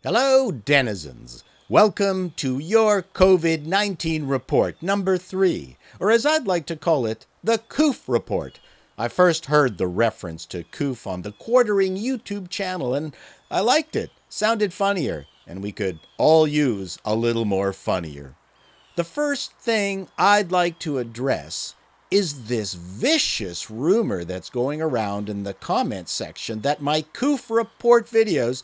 Hello, denizens. Welcome to your COVID-19 report number 3, or as I'd like to call it, the COOF report. I first heard the reference to COOF on the Quartering YouTube channel, and I liked it. Sounded funnier, and we could all use a little more funnier. The first thing I'd like to address is this vicious rumor that's going around in the comment section that my COOF report videos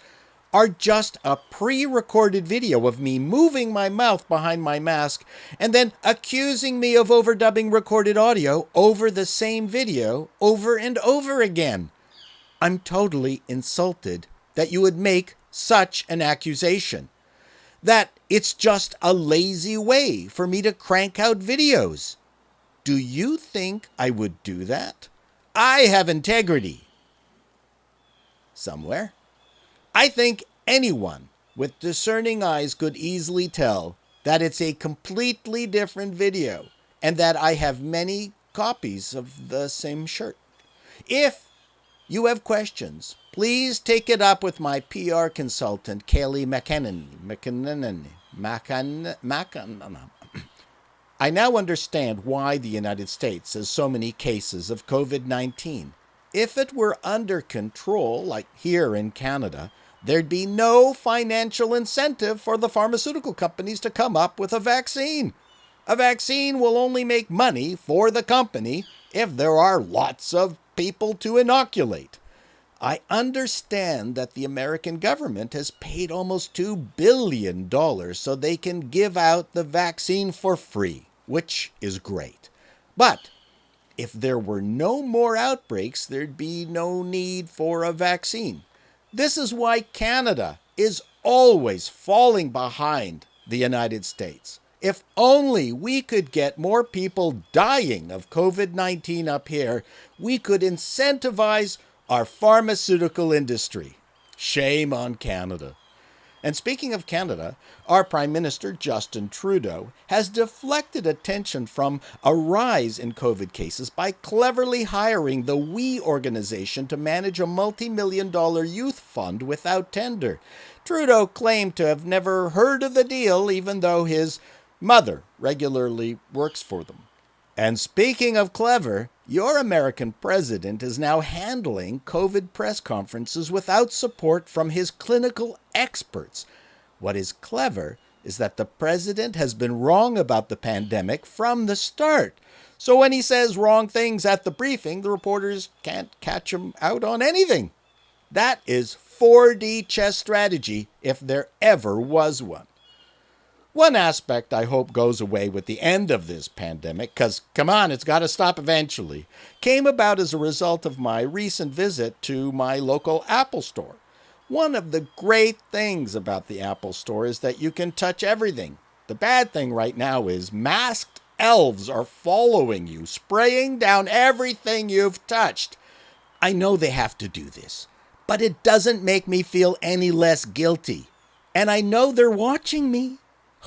are just a pre-recorded video of me moving my mouth behind my mask and then accusing me of overdubbing recorded audio over the same video over and over again. I'm totally insulted that you would make such an accusation. That it's just a lazy way for me to crank out videos. Do you think I would do that? I have integrity. Somewhere. I think anyone with discerning eyes could easily tell that it's a completely different video and that I have many copies of the same shirt. If you have questions, please take it up with my PR consultant, Kaylee McKinnon. I now understand why the United States has so many cases of COVID-19. If it were under control, like here in Canada, there'd be no financial incentive for the pharmaceutical companies to come up with a vaccine. A vaccine will only make money for the company if there are lots of people to inoculate. I understand that the American government has paid almost $2 billion so they can give out the vaccine for free, which is great. But if there were no more outbreaks, there'd be no need for a vaccine. This is why Canada is always falling behind the United States. If only we could get more people dying of COVID-19 up here, we could incentivize our pharmaceutical industry. Shame on Canada. And speaking of Canada, our Prime Minister, Justin Trudeau, has deflected attention from a rise in COVID cases by cleverly hiring the We organization to manage a multi-million-dollar youth fund without tender. Trudeau claimed to have never heard of the deal, even though his mother regularly works for them. And speaking of clever, your American president is now handling COVID press conferences without support from his clinical experts. What is clever is that the president has been wrong about the pandemic from the start. So when he says wrong things at the briefing, the reporters can't catch him out on anything. That is 4D chess strategy if there ever was one. One aspect I hope goes away with the end of this pandemic, because, come on, it's got to stop eventually, came about as a result of my recent visit to my local Apple store. One of the great things about the Apple store is that you can touch everything. The bad thing right now is masked elves are following you, spraying down everything you've touched. I know they have to do this, but it doesn't make me feel any less guilty. And I know they're watching me,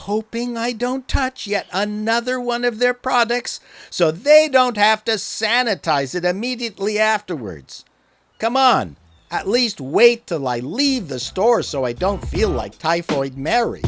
hoping I don't touch yet another one of their products so they don't have to sanitize it immediately afterwards. Come on, at least wait till I leave the store so I don't feel like Typhoid Mary.